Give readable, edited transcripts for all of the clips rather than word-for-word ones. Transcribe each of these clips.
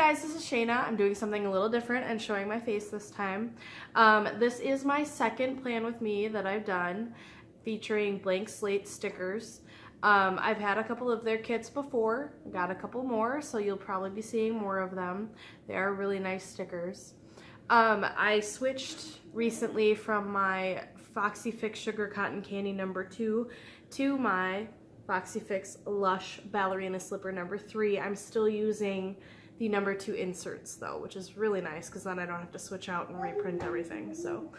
guys, this is Shayna. I'm doing something a little different and showing my face this time. This is my second plan with me that I've done featuring Blank Slate Stickers. I've had a couple of their kits before, got a couple more, so you'll probably be seeing more of them. They are really nice stickers. I switched recently from my Foxy Fix Sugar Cotton Candy #2 to my Foxy Fix Lush Ballerina Slipper #3. I'm still using the #2 inserts though, which is really nice because then I don't have to switch out and reprint everything. So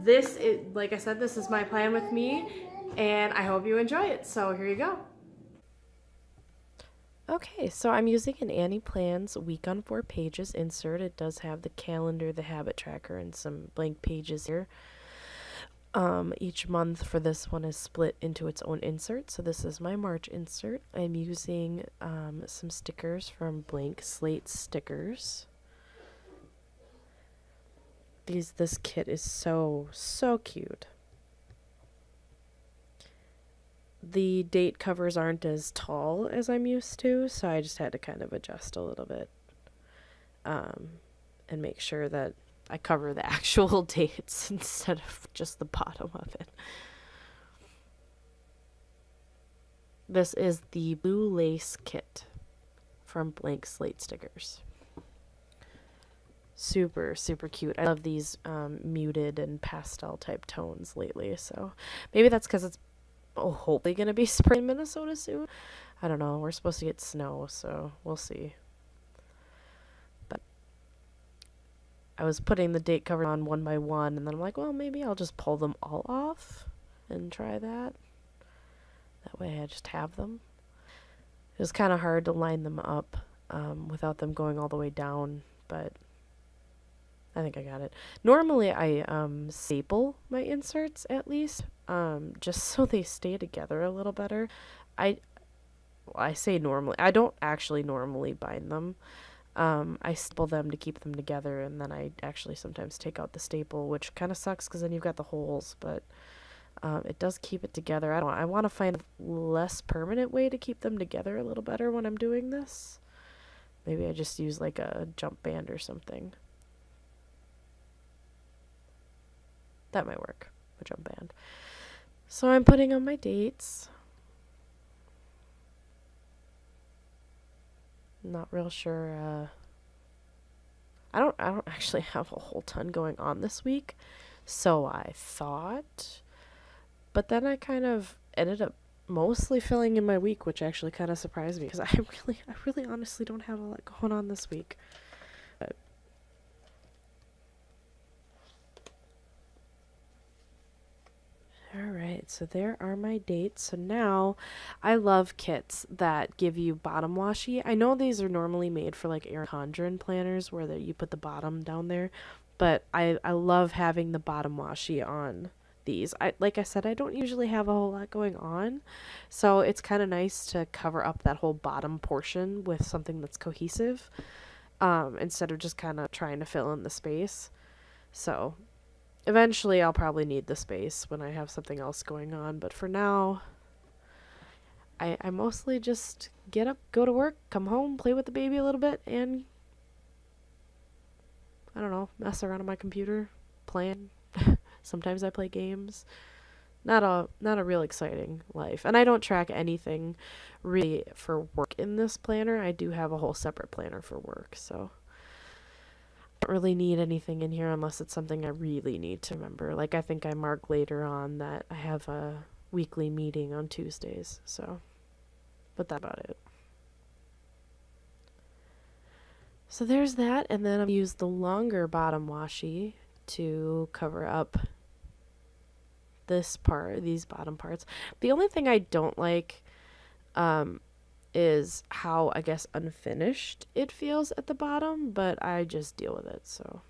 this is, like I said, this is my plan with me, and I hope you enjoy it. So here you go. Okay, so I'm using an Annie Plans Week on 4 Pages insert. It does have the calendar, the habit tracker, and some blank pages here. Each month for this one is split into its own insert. So this is my March insert. I'm using some stickers from Blank Slate Stickers. This kit is so cute. The date covers aren't as tall as I'm used to, so I just had to kind of adjust a little bit and make sure that I cover the actual dates instead of just the bottom of it. This is the Blue Lace Kit from Blank Slate Stickers. Super cute. I love these muted and pastel type tones lately, so maybe that's because it's hopefully gonna be spring in Minnesota soon. I don't know, we're supposed to get snow, so we'll see. But I was putting the date cover on one by one, and then I'm like, well, maybe I'll just pull them all off and try that. That way I just have them. It was kind of hard to line them up without them going all the way down, but I think I got it. Normally I staple my inserts at least, just so they stay together a little better. I say normally. I don't actually normally bind them. I staple them to keep them together, and then I actually sometimes take out the staple, which kind of sucks because then you've got the holes, but it does keep it together. I want to find a less permanent way to keep them together a little better when I'm doing this. Maybe I just use like a jump band or something. That might work, a jump band. So I'm putting on my dates. Not real sure. I don't actually have a whole ton going on this week, so I thought. But then I kind of ended up mostly filling in my week, which actually kind of surprised me because I really honestly don't have a lot going on this week. But alright, so there are my dates. So now, I love kits that give you bottom washi. I know these are normally made for like Erin Condren planners where you put the bottom down there, but I love having the bottom washi on these. Like I said, I don't usually have a whole lot going on, so it's kind of nice to cover up that whole bottom portion with something that's cohesive, instead of just kind of trying to fill in the space. So eventually I'll probably need the space when I have something else going on, but for now, I mostly just get up, go to work, come home, play with the baby a little bit, and I don't know, mess around on my computer, playing. Sometimes I play games. Not a real exciting life. And I don't track anything really for work in this planner. I do have a whole separate planner for work, so I don't really need anything in here unless it's something I really need to remember. Like I think I mark later on that I have a weekly meeting on Tuesdays, so but that's about it. So there's that, and then I've used the longer bottom washi to cover up this part, these bottom parts. The only thing I don't like is how, I guess, unfinished it feels at the bottom, but I just deal with it. So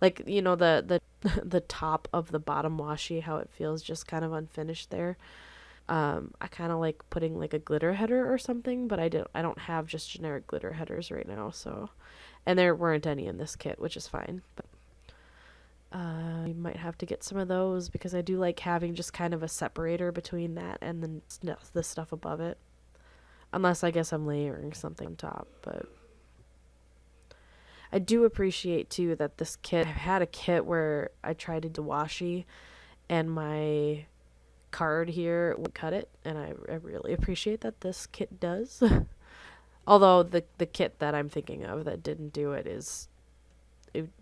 like, you know, the the top of the bottom washi, how it feels just kind of unfinished there. I kind of like putting like a glitter header or something, but I don't have just generic glitter headers right now, so, and there weren't any in this kit, which is fine, but you might have to get some of those because I do like having just kind of a separator between that and then the stuff above it. Unless I guess I'm layering something on top, but I do appreciate too that this kit, I've had a kit where I tried to do washi and my card here would cut it, and I really appreciate that this kit does. Although the kit that I'm thinking of that didn't do it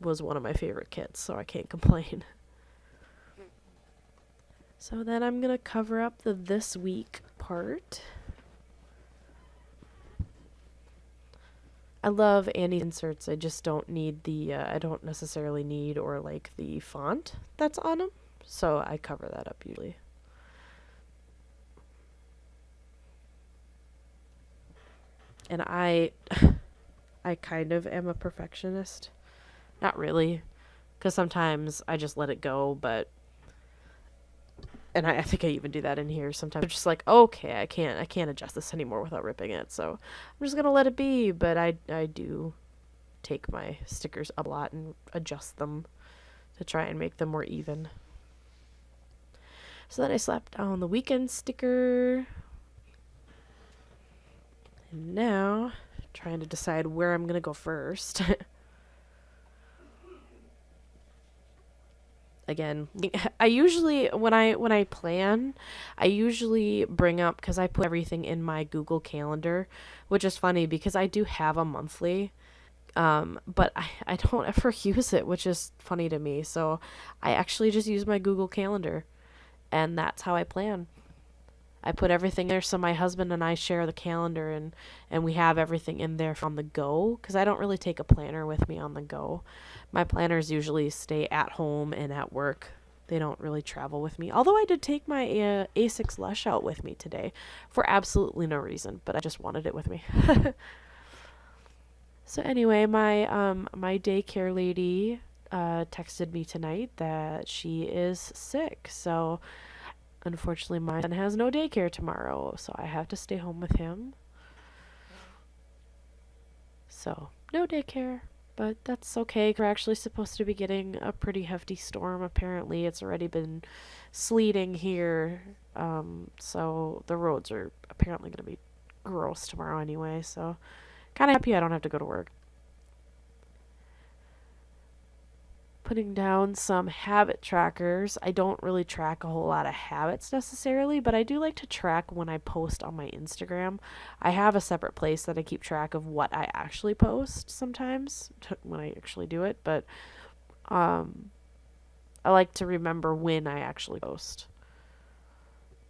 was one of my favorite kits, so I can't complain. So then I'm gonna cover up the this week part. I love Annie's inserts. I just don't need I don't necessarily need or like the font that's on them, so I cover that up usually. And I kind of am a perfectionist. Not really, because sometimes I just let it go, and I think I even do that in here sometimes. I'm just like, okay, I can't adjust this anymore without ripping it, so I'm just gonna let it be. But I do take my stickers up a lot and adjust them to try and make them more even. So then I slapped down the weekend sticker. And now, trying to decide where I'm gonna go first. Again, I usually when I plan, I usually bring up, because I put everything in my Google Calendar, which is funny because I do have a monthly, but I don't ever use it, which is funny to me. So I actually just use my Google Calendar, and that's how I plan. I put everything there so my husband and I share the calendar, and we have everything in there on the go, because I don't really take a planner with me on the go. My planners usually stay at home and at work. They don't really travel with me. Although I did take my A6 Lush out with me today for absolutely no reason, but I just wanted it with me. So anyway, my daycare lady texted me tonight that she is sick, so unfortunately, my son has no daycare tomorrow, so I have to stay home with him. So, no daycare, but that's okay. We're actually supposed to be getting a pretty hefty storm, apparently. It's already been sleeting here, so the roads are apparently going to be gross tomorrow anyway, so kind of happy I don't have to go to work. Putting down some habit trackers. I don't really track a whole lot of habits necessarily, but I do like to track when I post on my Instagram. I have a separate place that I keep track of what I actually post sometimes when I actually do it, but I like to remember when I actually post.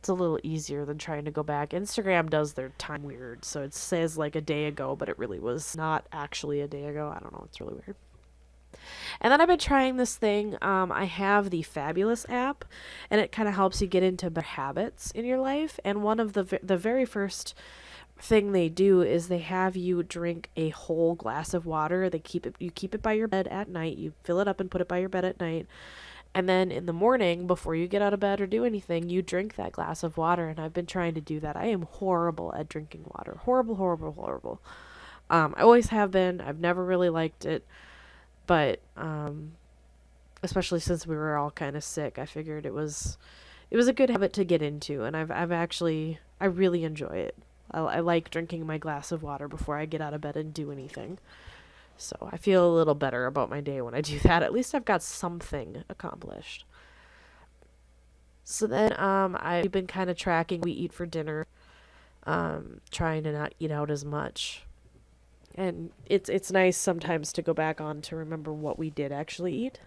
It's a little easier than trying to go back. Instagram does their time weird, so it says like a day ago, but it really was not actually a day ago. I don't know, it's really weird. And then I've been trying this thing. I have the Fabulous app, and it kind of helps you get into better habits in your life. And one of the very first thing they do is they have you drink a whole glass of water. You keep it by your bed at night. You fill it up and put it by your bed at night. And then in the morning, before you get out of bed or do anything, you drink that glass of water. And I've been trying to do that. I am horrible at drinking water. Horrible, horrible, horrible. I always have been. I've never really liked it. But especially since we were all kind of sick, I figured it was a good habit to get into, and I really enjoy it. I like drinking my glass of water before I get out of bed and do anything. So I feel a little better about my day when I do that. At least I've got something accomplished. So then I've been kind of tracking what we eat for dinner, trying to not eat out as much. And it's nice sometimes to go back on to remember what we did actually eat.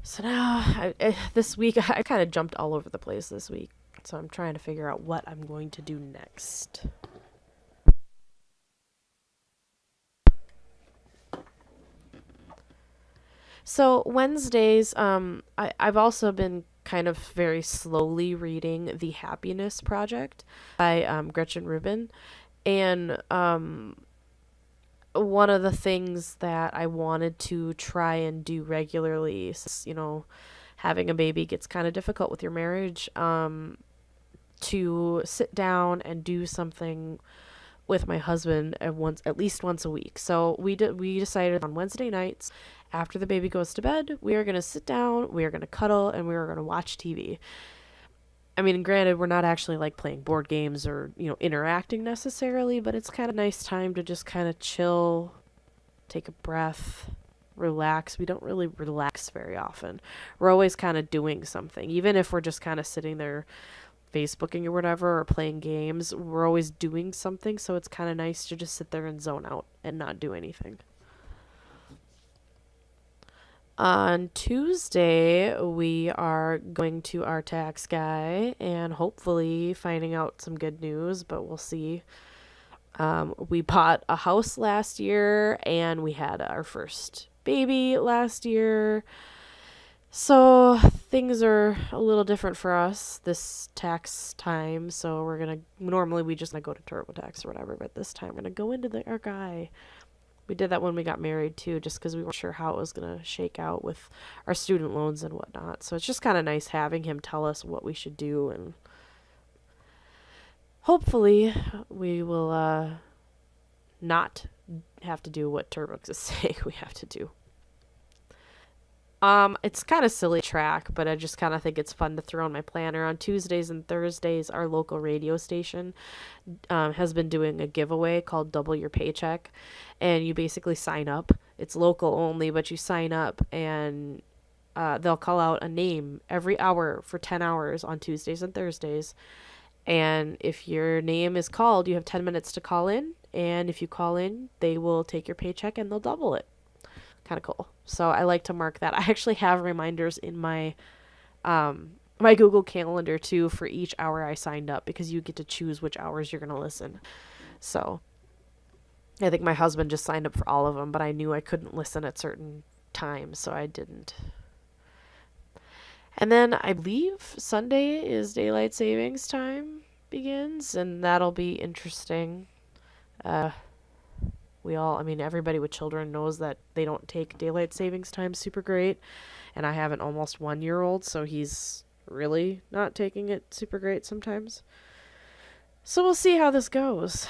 So now, this week, I kind of jumped all over the place this week. So I'm trying to figure out what I'm going to do next. So Wednesdays, I've also been kind of very slowly reading The Happiness Project by Gretchen Rubin. And one of the things that I wanted to try and do regularly, since, having a baby gets kind of difficult with your marriage, to sit down and do something with my husband at least once a week. So we decided on Wednesday nights, after the baby goes to bed, we are going to sit down, we are going to cuddle, and we are going to watch TV. I mean, granted, we're not actually like playing board games or, interacting necessarily, but it's kind of nice time to just kind of chill, take a breath, relax. We don't really relax very often. We're always kind of doing something. Even if we're just kind of sitting there Facebooking or whatever or playing games, we're always doing something, so it's kind of nice to just sit there and zone out and not do anything. On Tuesday, we are going to our tax guy and hopefully finding out some good news, but we'll see. We bought a house last year and we had our first baby last year. So things are a little different for us this tax time. So normally we just go to TurboTax or whatever, but this time we're gonna go into our guy. We did that when we got married too, just because we weren't sure how it was going to shake out with our student loans and whatnot. So it's just kind of nice having him tell us what we should do, and hopefully we will not have to do what TurboTax is saying we have to do. It's kind of silly track, but I just kind of think it's fun to throw in my planner. On Tuesdays and Thursdays, our local radio station has been doing a giveaway called Double Your Paycheck, and you basically sign up. It's local only, but you sign up, and they'll call out a name every hour for 10 hours on Tuesdays and Thursdays. And if your name is called, you have 10 minutes to call in, and if you call in, they will take your paycheck and they'll double it. Kind of cool. So I like to mark that. I actually have reminders in my my Google Calendar too for each hour I signed up, because you get to choose which hours you're going to listen. So I think my husband just signed up for all of them, but I knew I couldn't listen at certain times, so I didn't. And then I believe Sunday is daylight savings time begins, and that'll be interesting. Everybody with children knows that they don't take daylight savings time super great. And I have an almost 1-year-old, so he's really not taking it super great sometimes. So we'll see how this goes.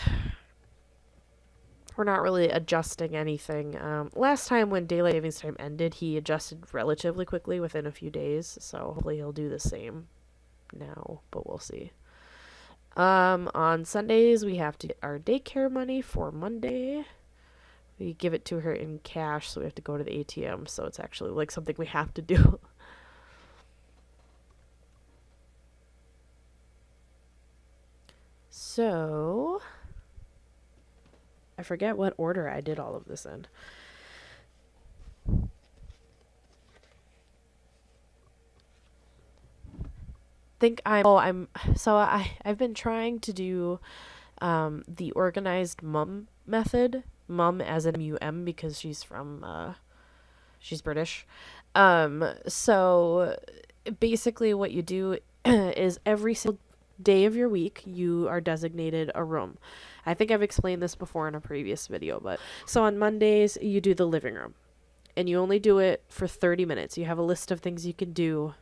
We're not really adjusting anything. Last time when daylight savings time ended, he adjusted relatively quickly within a few days. So hopefully he'll do the same now, but we'll see. On Sundays, we have to get our daycare money for Monday. We give it to her in cash, so we have to go to the ATM, so it's actually like something we have to do. So, I forget what order I did all of this in. I've been trying to do the organized mum method. Mum as in M-U-M, because she's British. So basically what you do is every single day of your week, you are designated a room. I think I've explained this before in a previous video, but so on Mondays, you do the living room, and you only do it for 30 minutes. You have a list of things you can do,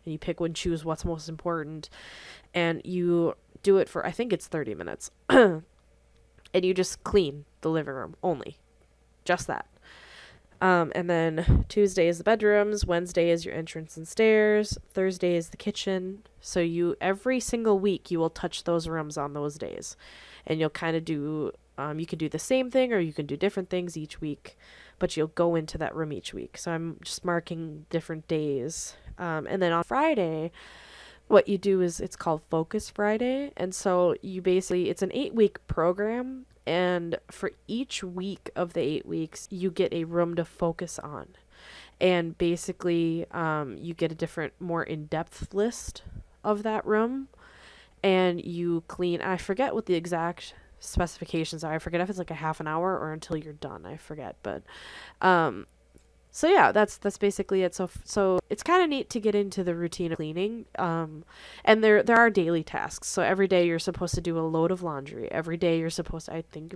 and you pick and choose what's most important, and you do it for, I think it's 30 minutes. And you just clean the living room only. Just that. And then Tuesday is the bedrooms, Wednesday is your entrance and stairs, Thursday is the kitchen. So every single week you will touch those rooms on those days. And you'll kind of do, you can do the same thing or you can do different things each week, but you'll go into that room each week. So I'm just marking different days. And then on Friday, what you do is it's called Focus Friday. And so it's an 8-week program. And for each week of the 8 weeks, you get a room to focus on. And basically, you get a different, more in-depth list of that room. And you clean. I forget what the exact specifications are. I forget if it's like a half an hour or until you're done. I forget. But so yeah, that's basically it. So it's kind of neat to get into the routine of cleaning. And there are daily tasks. So every day you're supposed to do a load of laundry. Every day you're supposed to, I can't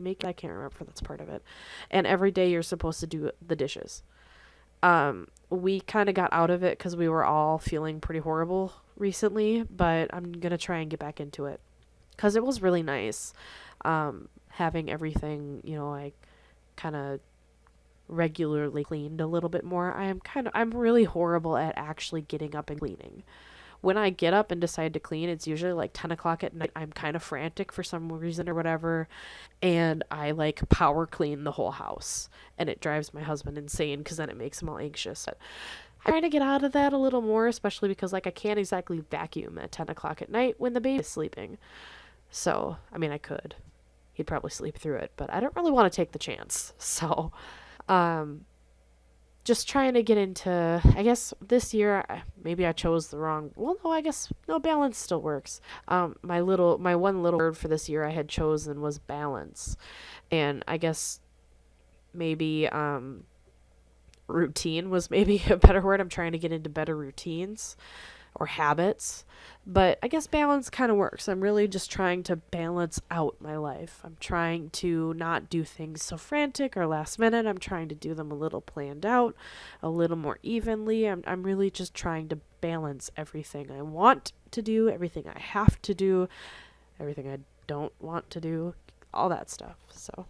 remember if that's part of it. And every day you're supposed to do the dishes. We kind of got out of it because we were all feeling pretty horrible recently, but I'm going to try and get back into it because it was really nice. Having everything, like kind of regularly cleaned a little bit more. I'm really horrible at actually getting up and cleaning. when I get up and decide to clean, it's usually like 10 o'clock at night. I'm kind of frantic for some reason or whatever, and I like power clean the whole house, and it drives my husband insane because then it makes him all anxious. I'm trying to get out of that a little more, especially because like I can't exactly vacuum at 10 o'clock at night when the baby is sleeping. So, I mean, I could. He'd probably sleep through it, but I don't really want to take the chance. So, just trying to get into, I guess this year, maybe I chose the wrong, well, no, I guess, no, balance still works. My one little word for this year I had chosen was balance. And I guess maybe, routine was maybe a better word. I'm trying to get into better routines or habits, but I guess balance kind of works. I'm really just trying to balance out my life. I'm trying to not do things so frantic or last minute. I'm trying to do them a little planned out, a little more evenly. I'm really just trying to balance everything I want to do, everything I have to do, everything I don't want to do, all that stuff. So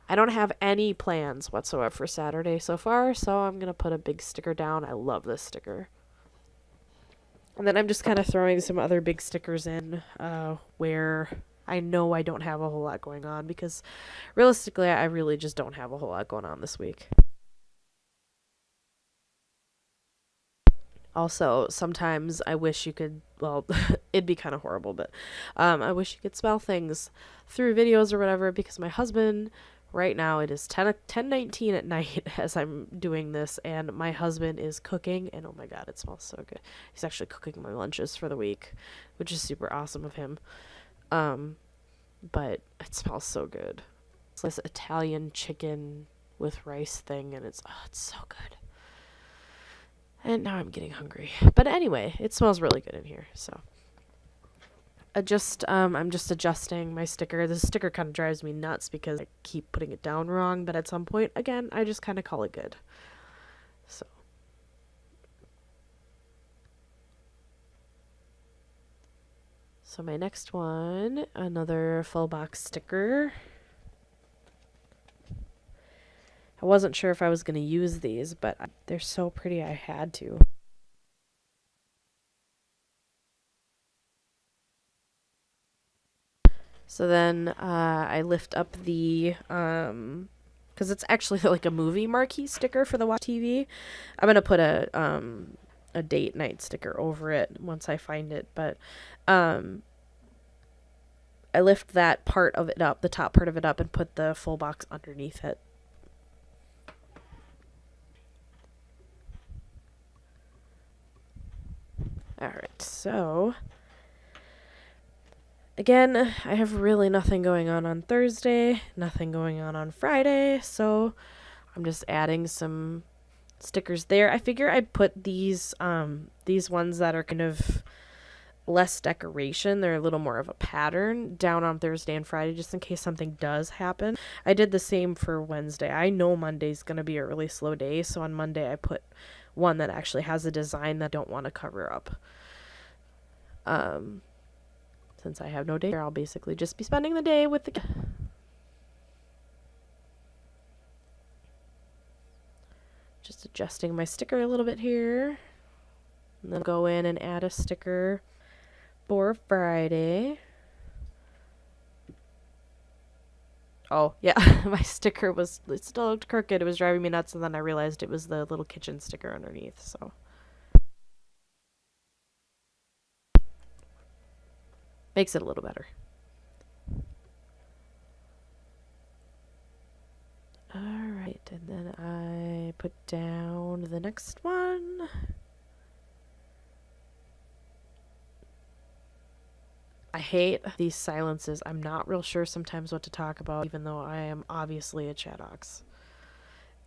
I don't have any plans whatsoever for Saturday so far, so I'm going to put a big sticker down. I love this sticker. And then I'm just kind of throwing some other big stickers in where I know I don't have a whole lot going on, because realistically, I really just don't have a whole lot going on this week. Also, sometimes I wish you could, well, it'd be kind of horrible, but I wish you could smell things through videos or whatever, because my husband, right now, it is 10:19 at night as I'm doing this, and my husband is cooking, and oh my god, it smells so good. He's actually cooking my lunches for the week, which is super awesome of him. But it smells so good. It's this Italian chicken with rice thing, and it's so good. And now I'm getting hungry. But anyway, it smells really good in here, so. I'm just adjusting my sticker. The sticker kind of drives me nuts because I keep putting it down wrong, but at some point, again, I just kind of call it good. So my next one, another full box sticker. I wasn't sure if I was going to use these, but they're so pretty I had to. So then I lift up the, because it's actually like a movie marquee sticker for the Watch TV. I'm going to put a date night sticker over it once I find it, but I lift that part of it up, the top part of it up, and put the full box underneath it. Alright, so again, I have really nothing going on Thursday, nothing going on Friday, so I'm just adding some stickers there. I figure I'd put these ones that are kind of less decoration, they're a little more of a pattern, down on Thursday and Friday just in case something does happen. I did the same for Wednesday. I know Monday's going to be a really slow day, so on Monday I put one that actually has a design that I don't want to cover up. Since I have no day, I'll basically just be spending the day with the just adjusting my sticker a little bit here, and then go in and add a sticker for Friday. Oh yeah, my sticker it still looked crooked. It was driving me nuts, and then I realized it was the little kitchen sticker underneath, so makes it a little better. Alright, and then I put down the next one. I hate these silences. I'm not real sure sometimes what to talk about, even though I am obviously a chattox.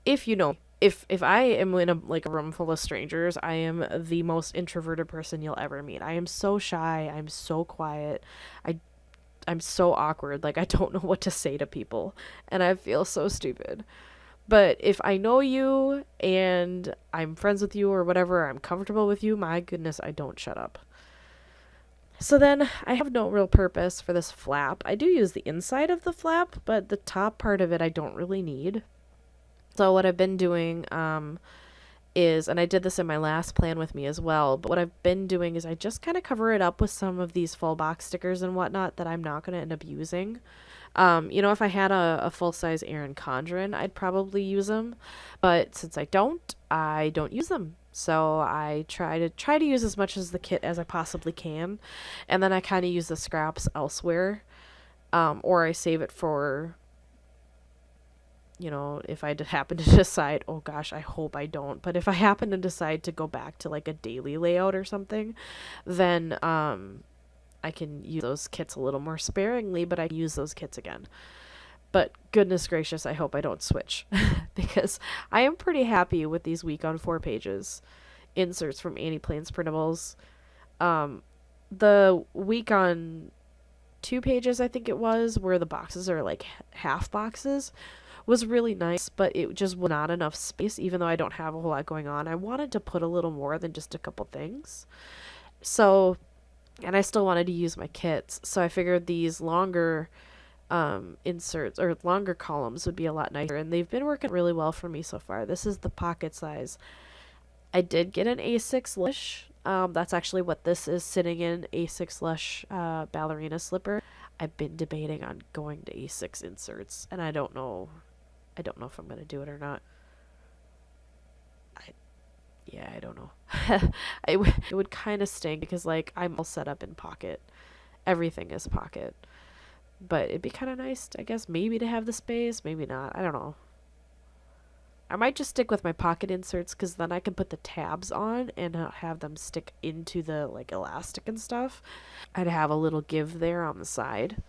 If you know, if I am in a room full of strangers, I am the most introverted person you'll ever meet. I am so shy. I'm so quiet. I'm so awkward. Like, I don't know what to say to people, and I feel so stupid. But if I know you and I'm friends with you or whatever, I'm comfortable with you, my goodness, I don't shut up. So then I have no real purpose for this flap. I do use the inside of the flap, but the top part of it I don't really need. So what I've been doing is, and I did this in my last plan with me as well, but what I've been doing is I just kind of cover it up with some of these full box stickers and whatnot that I'm not going to end up using. If I had a full-size Erin Condren, I'd probably use them, but since I don't use them. So I try to use as much as the kit as I possibly can, and then I kind of use the scraps elsewhere, or I save it for, if I happen to decide, oh gosh, I hope I don't, but if I happen to decide to go back to like a daily layout or something, then I can use those kits a little more sparingly, but I can use those kits again. But goodness gracious, I hope I don't switch because I am pretty happy with these week on 4 pages inserts from Annie Plains Printables. The week on 2 pages, I think it was, where the boxes are like half boxes, was really nice, but it just was not enough space, even though I don't have a whole lot going on. I wanted to put a little more than just a couple things. So, and I still wanted to use my kits, so I figured these longer inserts or longer columns would be a lot nicer, and they've been working really well for me so far. This is the pocket size. I did get an A6 Lush. That's actually what this is sitting in, A6 Lush ballerina slipper. I've been debating on going to A6 inserts, and I don't know if I'm gonna do it or not. I don't know. It would kind of stink because like I'm all set up in pocket. Everything is pocket. But it'd be kind of nice, I guess, maybe to have the space, maybe not. I don't know. I might just stick with my pocket inserts because then I can put the tabs on and not have them stick into the like elastic and stuff. I'd have a little give there on the side.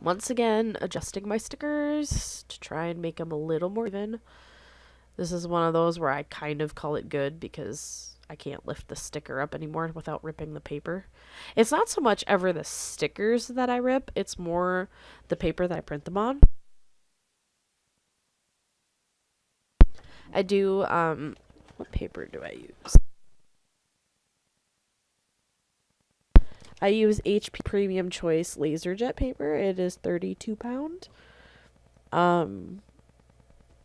Once again, adjusting my stickers to try and make them a little more even. This is one of those where I kind of call it good because I can't lift the sticker up anymore without ripping the paper. It's not so much ever the stickers that I rip, it's more the paper that I print them on. I do, what paper do I use? I use HP Premium Choice LaserJet paper. It is 32 pound.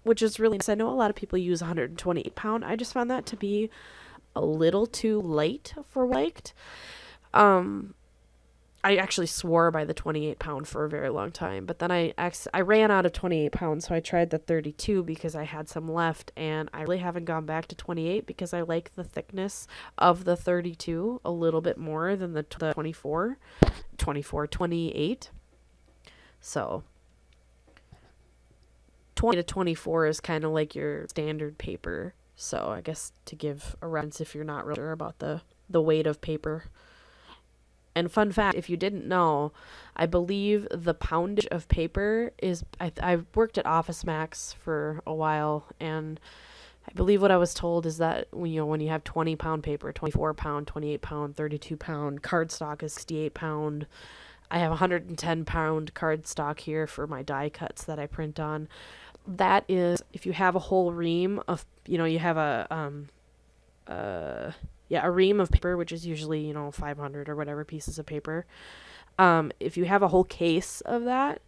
Which is really nice. I know a lot of people use 128 pound. I just found that to be a little too light for what I liked. I actually swore by the 28 pound for a very long time, but then I ran out of 28 pounds, so I tried the 32 because I had some left, and I really haven't gone back to 28 because I like the thickness of the 32 a little bit more than the 28. So 20 to 24 is kind of like your standard paper. So I guess to give a reference if you're not really sure about the weight of paper. And fun fact, if you didn't know, I believe the poundage of paper is, I've worked at Office Max for a while, and I believe what I was told is that when you have 20 pound paper, 24 pound, 28 pound, 32 pound, cardstock is 68 pound. I have 110 pound cardstock here for my die cuts that I print on. That is, if you have a whole ream of, you have a ream of paper, which is usually, 500 or whatever pieces of paper. If you have a whole case of that,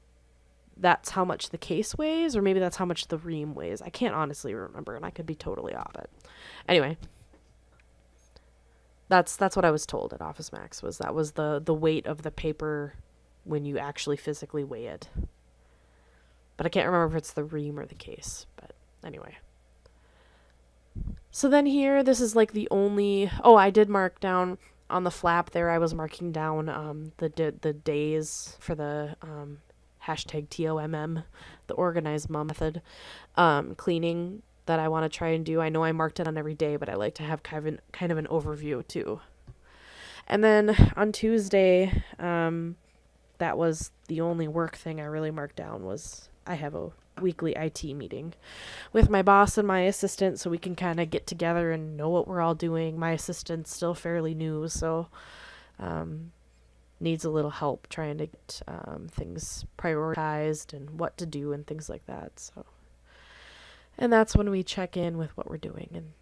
that's how much the case weighs, or maybe that's how much the ream weighs. I can't honestly remember, and I could be totally off it. Anyway, that's what I was told at Office Max, was the weight of the paper when you actually physically weigh it. But I can't remember if it's the ream or the case. But anyway. So then here, this is like the only... Oh, I did mark down on the flap there. I was marking down the days for the hashtag TOMM, the organized mom method, cleaning that I want to try and do. I know I marked it on every day, but I like to have kind of an overview too. And then on Tuesday, that was the only work thing I really marked down, was I have a weekly IT meeting with my boss and my assistant, so we can kind of get together and know what we're all doing. My assistant's still fairly new, so needs a little help trying to get things prioritized and what to do and things like that. So, and that's when we check in with what we're doing and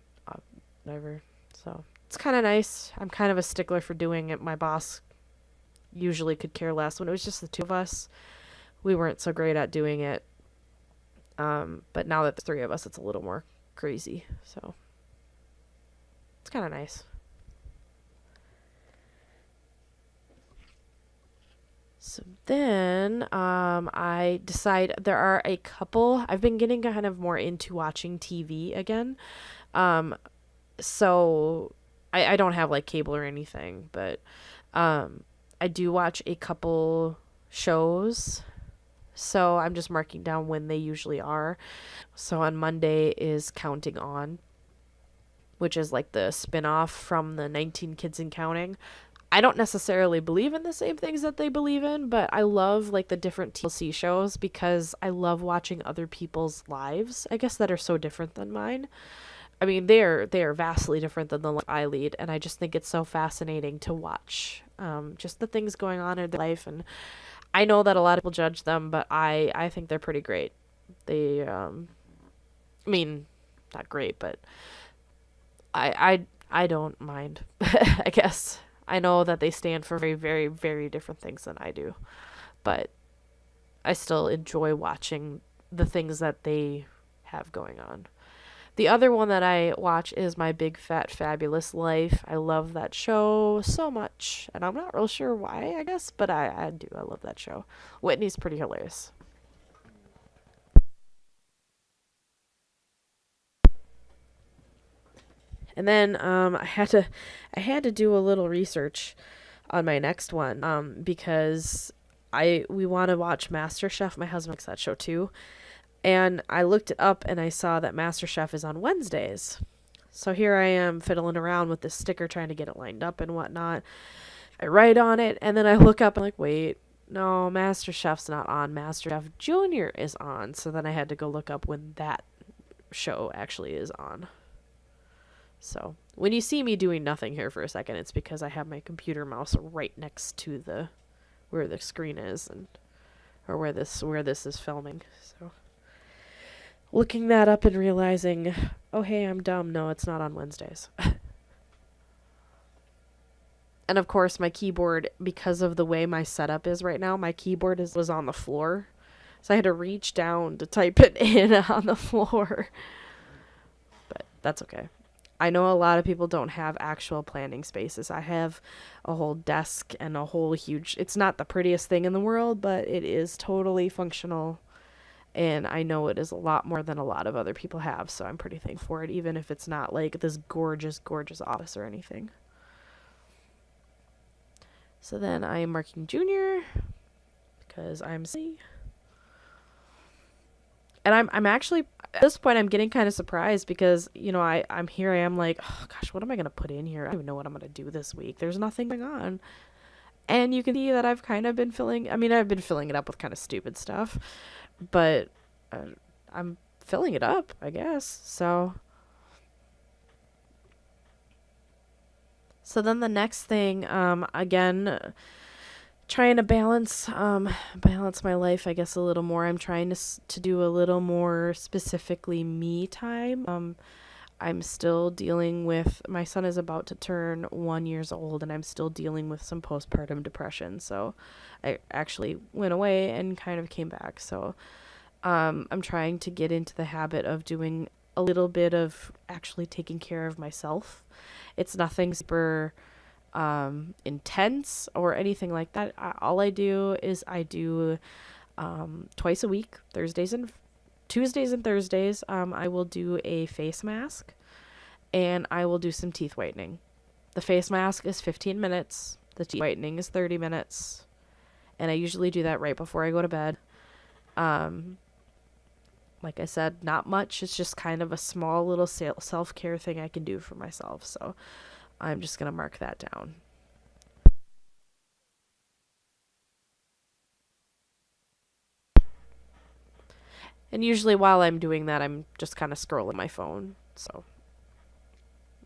whatever. So it's kind of nice. I'm kind of a stickler for doing it. My boss usually could care less. When it was just the two of us, we weren't so great at doing it. But now that the three of us, it's a little more crazy. So it's kind of nice. So then I decide there are a couple. I've been getting kind of more into watching TV again. Um, so I don't have like cable or anything, but I do watch a couple shows. So I'm just marking down when they usually are. So on Monday is Counting On, which is like the spin-off from the 19 Kids and Counting. I don't necessarily believe in the same things that they believe in, but I love like the different TLC shows because I love watching other people's lives, I guess, that are so different than mine. I mean, they are vastly different than the life I lead, and I just think it's so fascinating to watch just the things going on in their life. And I know that a lot of people judge them, but I think they're pretty great. They, I mean, not great, but I don't mind, I guess. I know that they stand for very, very, very different things than I do, but I still enjoy watching the things that they have going on. The other one that I watch is My Big Fat Fabulous Life. I love that show so much, and I'm not real sure why, I guess, but I do. I love that show. Whitney's pretty hilarious. And then I had to do a little research on my next one because I we want to watch MasterChef. My husband likes that show too. And I looked it up and I saw that MasterChef is on Wednesdays. So here I am fiddling around with this sticker trying to get it lined up and whatnot. I write on it and then I look up and I'm like, wait, no, MasterChef's not on. MasterChef Junior is on. So then I had to go look up when that show actually is on. So when you see me doing nothing here for a second, it's because I have my computer mouse right next to the where the screen is and or where this is filming. So looking that up and realizing, oh hey, I'm dumb. No, it's not on Wednesdays. And of course, my keyboard, because of the way my setup is right now, my keyboard was on the floor. So I had to reach down to type it in on the floor. But that's okay. I know a lot of people don't have actual planning spaces. I have a whole desk and a whole huge, it's not the prettiest thing in the world, but it is totally functional. And I know it is a lot more than a lot of other people have, so I'm pretty thankful for it, even if it's not like this gorgeous, gorgeous office or anything. So then I am marking junior because I'm C. And I'm actually at this point I'm getting kind of surprised because I'm here, I am like, oh gosh, what am I gonna put in here? I don't even know what I'm gonna do this week. There's nothing going on. And you can see that I've kind of been I've been filling it up with kind of stupid stuff, but I'm filling it up, I guess. So then the next thing, again, trying to balance my life, I guess, a little more. I'm trying to do a little more specifically me time. I'm still dealing with, my son is about to turn 1 year old and I'm still dealing with some postpartum depression. So I actually went away and kind of came back. So I'm trying to get into the habit of doing a little bit of actually taking care of myself. It's nothing super intense or anything like that. All I do is I do twice a week, Tuesdays and Thursdays. I will do a face mask and I will do some teeth whitening. The face mask is 15 minutes. The teeth whitening is 30 minutes. And I usually do that right before I go to bed. Like I said, not much. It's just kind of a small little self-care thing I can do for myself. So I'm just going to mark that down. And usually while I'm doing that, I'm just kind of scrolling my phone. So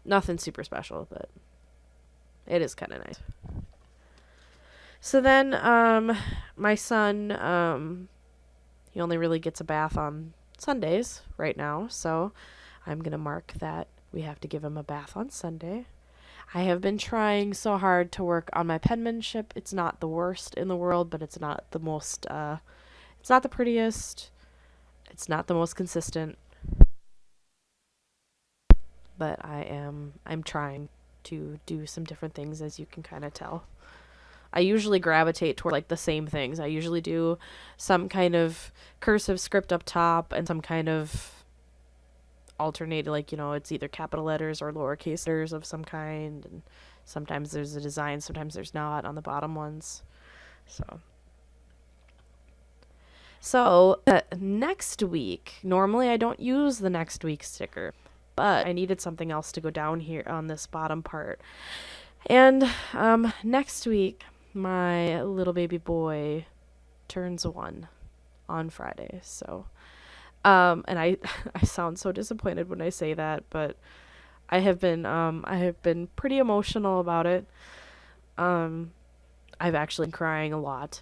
nothing super special, but it is kind of nice. So then my son, he only really gets a bath on Sundays right now. So I'm going to mark that we have to give him a bath on Sunday. I have been trying so hard to work on my penmanship. It's not the worst in the world, but it's not the most, it's not the prettiest. It's not the most consistent, but I'm trying to do some different things, as you can kind of tell. I usually gravitate toward like the same things. I usually do some kind of cursive script up top and some kind of alternated, like, it's either capital letters or lowercase letters of some kind, and sometimes there's a design, sometimes there's not on the bottom ones. So next week, normally I don't use the next week sticker, but I needed something else to go down here on this bottom part. And next week, my little baby boy turns 1 on Friday. So, and I sound so disappointed when I say that, but I have been pretty emotional about it. I've actually been crying a lot.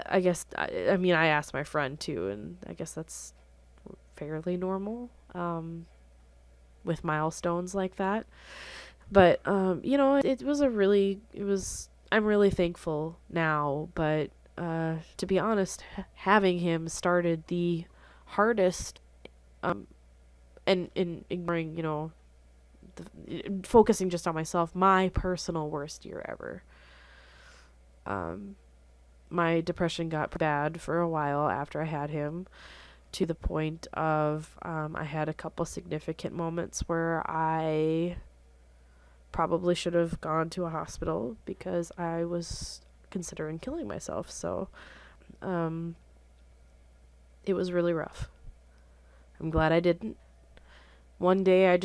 I guess, I mean, I asked my friend too, and I guess that's fairly normal, with milestones like that. But, it was I'm really thankful now, but, to be honest, having him started the hardest, and in ignoring, focusing just on myself, my personal worst year ever. My depression got bad for a while after I had him, to the point of, I had a couple significant moments where I probably should have gone to a hospital because I was considering killing myself. So, it was really rough. I'm glad I didn't. One day I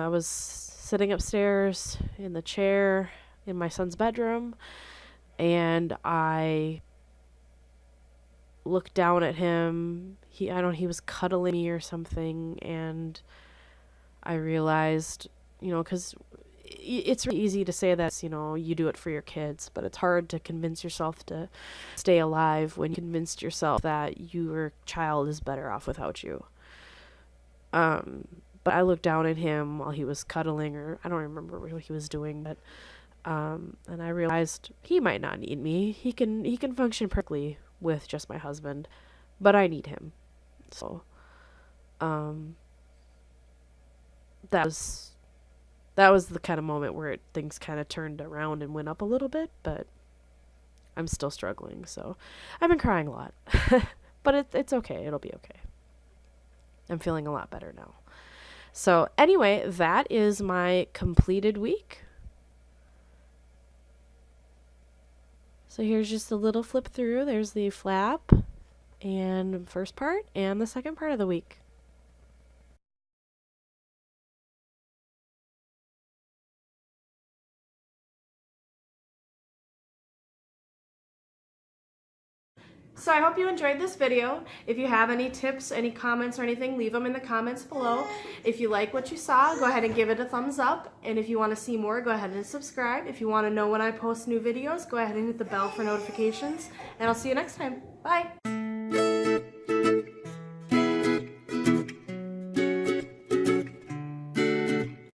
was sitting upstairs in the chair in my son's bedroom, and I looked down at him. He was cuddling me or something, and I realized, because it's really easy to say that, you do it for your kids, but it's hard to convince yourself to stay alive when you convinced yourself that your child is better off without you. But I looked down at him while he was cuddling, or I don't remember what he was doing, but and I realized he might not need me. He can function perfectly with just my husband, but I need him. So, that was the kind of moment where things kind of turned around and went up a little bit, but I'm still struggling. So, I've been crying a lot, but it's okay. It'll be okay. I'm feeling a lot better now. So anyway, that is my completed week. So here's just a little flip through. There's the flap and first part and the second part of the week. So I hope you enjoyed this video. If you have any tips, any comments or anything, leave them in the comments below. If you like what you saw, go ahead and give it a thumbs up. And if you want to see more, go ahead and subscribe. If you want to know when I post new videos, go ahead and hit the bell for notifications. And I'll see you next time. Bye!